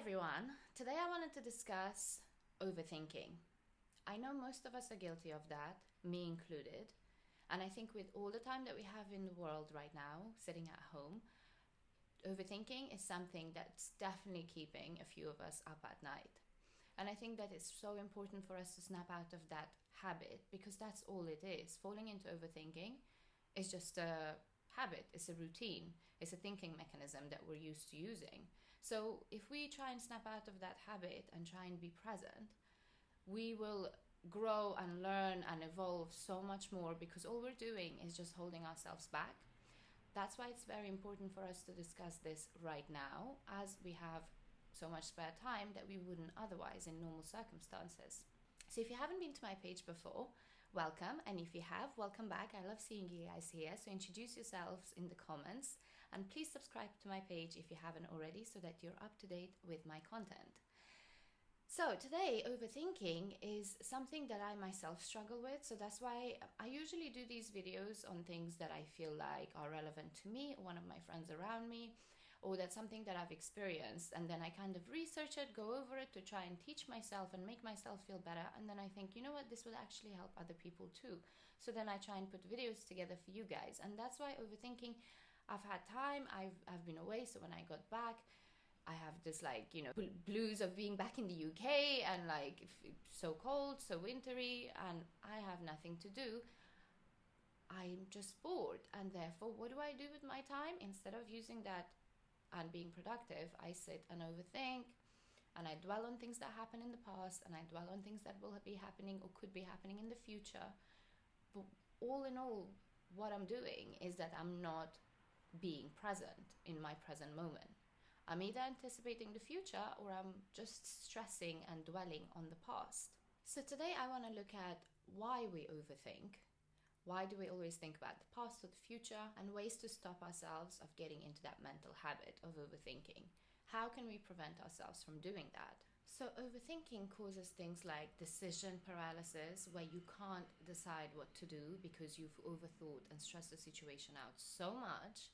everyone. Today I wanted to discuss overthinking. I know most of us are guilty of that, me included. And I think with all the time that we have in the world right now, sitting at home, overthinking is something that's definitely keeping a few of us up at night. And I think that it's so important for us to snap out of that habit because that's all it is. Falling into overthinking is just a habit, it's a routine, it's a thinking mechanism that we're used to using. So if we try and snap out of that habit and try and be present, we will grow and learn and evolve so much more because all we're doing is just holding ourselves back. That's why it's very important for us to discuss this right now, as we have so much spare time that we wouldn't otherwise in normal circumstances. So if you haven't been to my page before, welcome, and if you have, welcome back. I love seeing you guys here, so introduce yourselves in the comments and please subscribe to my page if you haven't already so that you're up to date with my content. So today, overthinking is something that I myself struggle with, so that's why I usually do these videos on things that I feel like are relevant to me or one of my friends around me, or that's something that I've experienced, and then I kind of research it, go over it to try and teach myself and make myself feel better, and then I think, you know what, this will actually help other people too. So then I try and put videos together for you guys, and that's why overthinking, I've had time, I've been away, so when I got back, I have this blues of being back in the UK and so cold, so wintry, and I have nothing to do. I'm just bored, and therefore what do I do with my time? Instead of using that and being productive, I sit and overthink, and I dwell on things that happened in the past, and I dwell on things that will be happening or could be happening in the future. But all in all, what I'm doing is that I'm not being present in my present moment. I'm either anticipating the future or I'm just stressing and dwelling on the past. So today I want to look at why we overthink. Why do we always think about the past or the future, and ways to stop ourselves of getting into that mental habit of overthinking? How can we prevent ourselves from doing that? So overthinking causes things like decision paralysis, where you can't decide what to do because you've overthought and stressed the situation out so much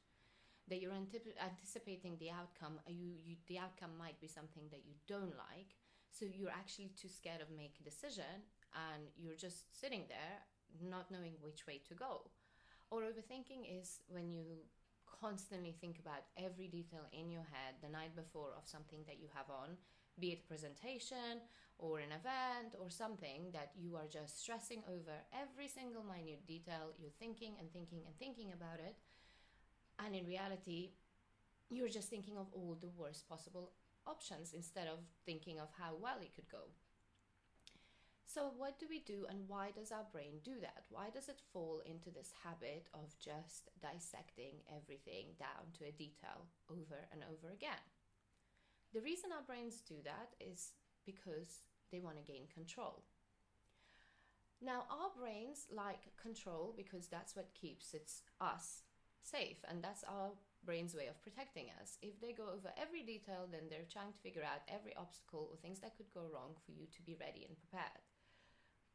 that you're anticipating the outcome. The outcome might be something that you don't like, so you're actually too scared of making a decision, and you're just sitting there not knowing which way to go. Or overthinking is when you constantly think about every detail in your head the night before of something that you have on, be it a presentation or an event or something, that you are just stressing over every single minute detail. You're thinking and thinking and thinking about it, and in reality you're just thinking of all the worst possible options instead of thinking of how well it could go. So what do we do, and why does our brain do that? Why does it fall into this habit of just dissecting everything down to a detail over and over again? The reason our brains do that is because they want to gain control. Now, our brains like control because that's what keeps us safe, and that's our brain's way of protecting us. If they go over every detail, then they're trying to figure out every obstacle or things that could go wrong for you to be ready and prepared.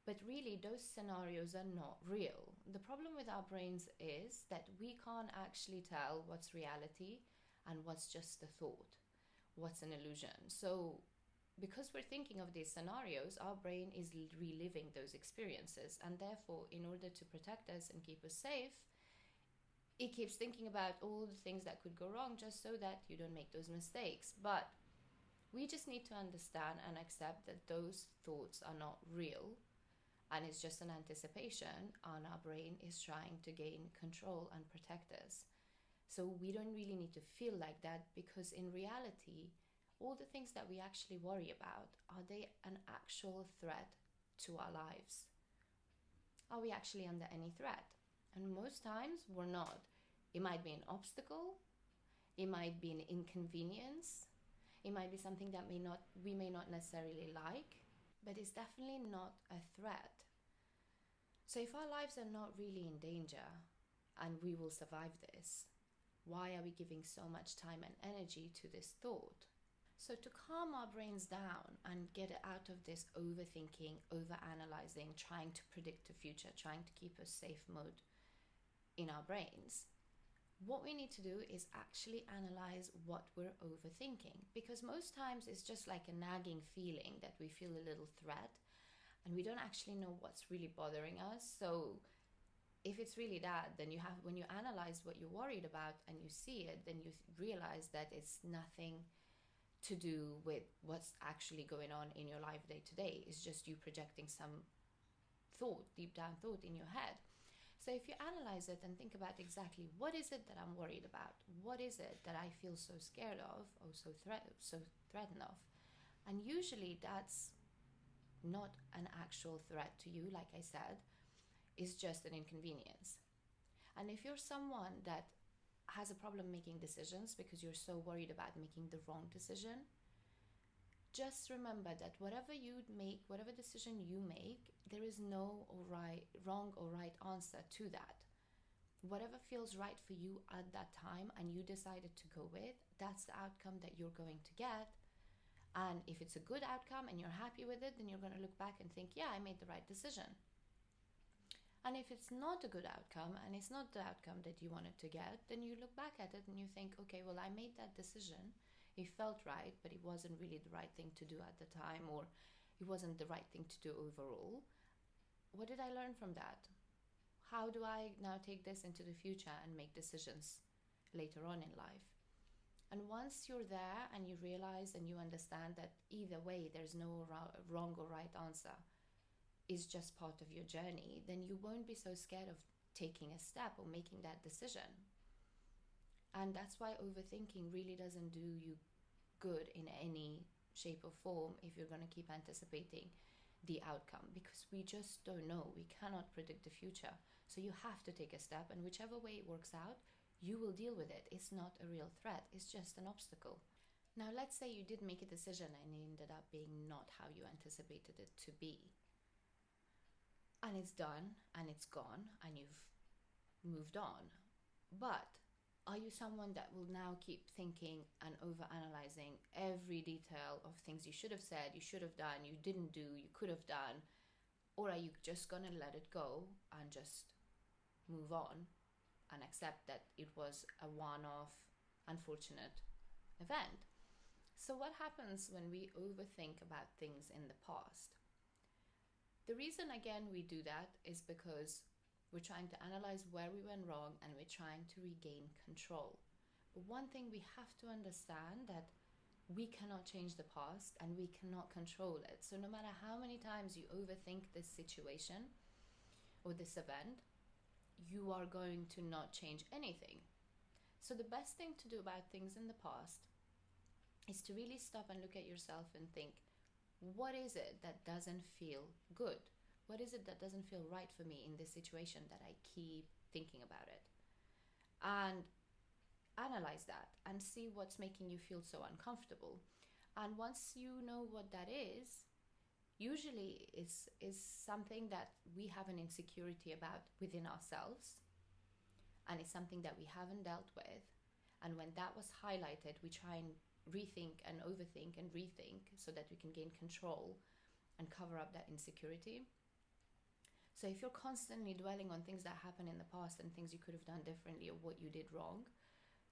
But really, those scenarios are not real. The problem with our brains is that we can't actually tell what's reality and what's just a thought, what's an illusion. So because we're thinking of these scenarios, our brain is reliving those experiences, and therefore, in order to protect us and keep us safe, it keeps thinking about all the things that could go wrong just so that you don't make those mistakes. But we just need to understand and accept that those thoughts are not real, and it's just an anticipation, and our brain is trying to gain control and protect us. So we don't really need to feel like that, because in reality, all the things that we actually worry about, are they an actual threat to our lives? Are we actually under any threat? And most times we're not. It might be an obstacle, it might be an inconvenience, it might be something that we may not necessarily like, but it's definitely not a threat. So if our lives are not really in danger and we will survive this, why are we giving so much time and energy to this thought? So to calm our brains down and get it out of this overthinking, overanalyzing, trying to predict the future, trying to keep us safe mode in our brains, what we need to do is actually analyze what we're overthinking, because most times it's just like a nagging feeling that we feel a little threat and we don't actually know what's really bothering us. So if it's really that, then you have, when you analyze what you're worried about and you see it, then you realize that it's nothing to do with what's actually going on in your life day to day. It's just you projecting some thought, deep down thought in your head. So if you analyze it and think about exactly what is it that I'm worried about, what is it that I feel so scared of, or so threatened of, and usually that's not an actual threat to you, like I said, is just an inconvenience. And if you're someone that has a problem making decisions because you're so worried about making the wrong decision, just remember that whatever you make, whatever decision you make, there is no wrong or right answer to that. Whatever feels right for you at that time and you decided to go with, that's the outcome that you're going to get. And if it's a good outcome and you're happy with it, then you're going to look back and think, yeah, I made the right decision. And if it's not a good outcome and it's not the outcome that you wanted to get, then you look back at it and you think, okay, well, I made that decision. It felt right, but it wasn't really the right thing to do at the time, or it wasn't the right thing to do overall. What did I learn from that? How do I now take this into the future and make decisions later on in life? And once you're there and you realize and you understand that either way, there's no wrong or right answer, is just part of your journey, then you won't be so scared of taking a step or making that decision. And that's why overthinking really doesn't do you good in any shape or form if you're going to keep anticipating the outcome, because we just don't know. We cannot predict the future. So you have to take a step, and whichever way it works out, you will deal with it. It's not a real threat, it's just an obstacle. Now, let's say you did make a decision and it ended up being not how you anticipated it to be. And it's done and it's gone and you've moved on. But are you someone that will now keep thinking and overanalyzing every detail of things you should have said, you should have done, you didn't do, you could have done? Or are you just going to let it go and just move on and accept that it was a one-off, unfortunate event? So what happens when we overthink about things in the past? The reason, again, we do that is because we're trying to analyze where we went wrong and we're trying to regain control. But one thing we have to understand, that we cannot change the past and we cannot control it. So no matter how many times you overthink this situation or this event, you are going to not change anything. So the best thing to do about things in the past is to really stop and look at yourself and think, what is it that doesn't feel good? What is it that doesn't feel right for me in this situation that I keep thinking about it? And analyze that and see what's making you feel so uncomfortable. And once you know what that is, usually is something that we have an insecurity about within ourselves, and it's something that we haven't dealt with. And when that was highlighted, we try and rethink and overthink and rethink so that we can gain control and cover up that insecurity. So if you're constantly dwelling on things that happened in the past and things you could have done differently or what you did wrong,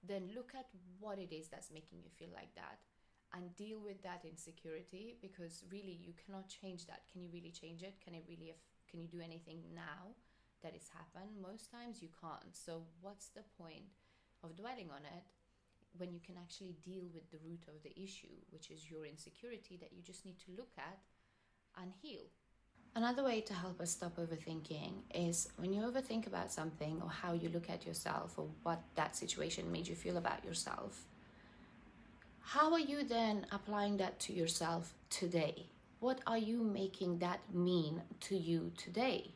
then look at what it is that's making you feel like that and deal with that insecurity, because really you cannot change that. Can you really change it? Can you do anything now that it's happened? Most times you can't. So what's the point of dwelling on it when you can actually deal with the root of the issue, which is your insecurity that you just need to look at and heal? Another way to help us stop overthinking is when you overthink about something or how you look at yourself or what that situation made you feel about yourself, how are you then applying that to yourself today? What are you making that mean to you today?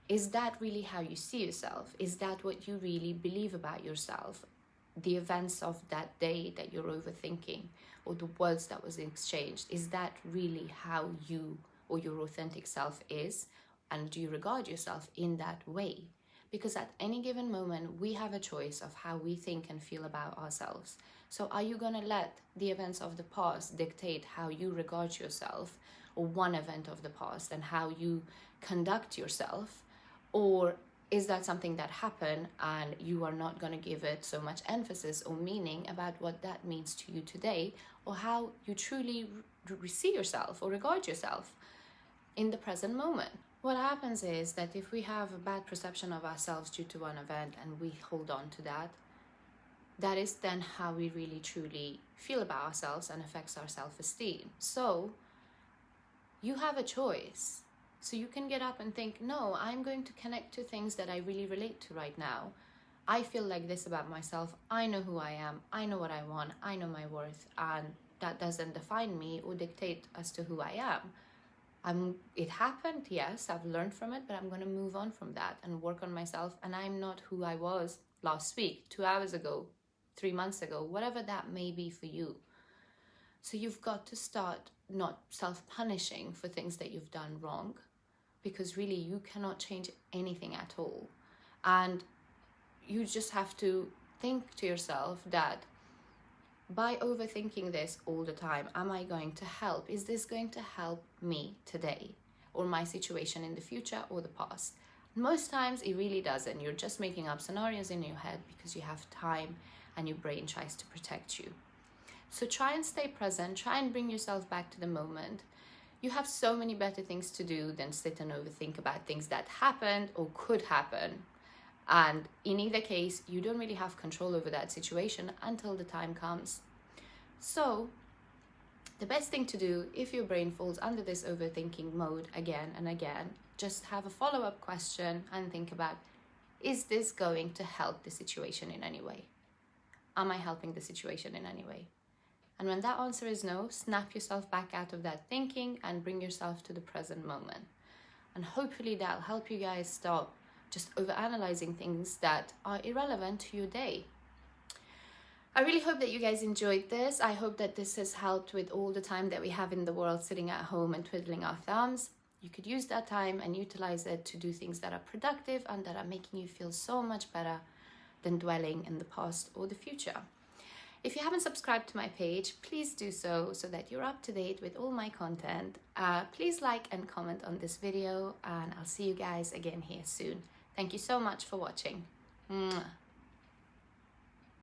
Is that really how you see yourself? Is that what you really believe about yourself? The events of that day that you're overthinking, or the words that was exchanged, is that really how you or your authentic self is? And do you regard yourself in that way? Because at any given moment, we have a choice of how we think and feel about ourselves. So are you going to let the events of the past dictate how you regard yourself, or one event of the past and how you conduct yourself? Or is that something that happened and you are not going to give it so much emphasis or meaning about what that means to you today, or how you truly see yourself or regard yourself in the present moment. What happens is that if we have a bad perception of ourselves due to one event and we hold on to that, that is then how we really truly feel about ourselves and affects our self-esteem. So you have a choice. So you can get up and think, no, I'm going to connect to things that I really relate to right now. I feel like this about myself. I know who I am. I know what I want. I know my worth. And that doesn't define me or dictate as to who I am. It happened, yes, I've learned from it, but I'm going to move on from that and work on myself. And I'm not who I was last week, 2 hours ago, 3 months ago, whatever that may be for you. So you've got to start not self-punishing for things that you've done wrong, because really you cannot change anything at all. And you just have to think to yourself that by overthinking this all the time, am I going to help? Is this going to help me today or my situation in the future or the past? Most times it really doesn't. You're just making up scenarios in your head because you have time and your brain tries to protect you. So try and stay present. Try and bring yourself back to the moment. You have so many better things to do than sit and overthink about things that happened or could happen. And in either case, you don't really have control over that situation until the time comes. So the best thing to do, if your brain falls under this overthinking mode again and again, just have a follow-up question and think about, is this going to help the situation in any way? Am I helping the situation in any way? And when that answer is no, snap yourself back out of that thinking and bring yourself to the present moment. And hopefully that'll help you guys stop just overanalyzing things that are irrelevant to your day. I really hope that you guys enjoyed this. I hope that this has helped with all the time that we have in the world sitting at home and twiddling our thumbs. You could use that time and utilize it to do things that are productive and that are making you feel so much better than dwelling in the past or the future. If you haven't subscribed to my page, please do so that you're up to date with all my content. Please like and comment on this video, and I'll see you guys again here soon. Thank you so much for watching. Mwah.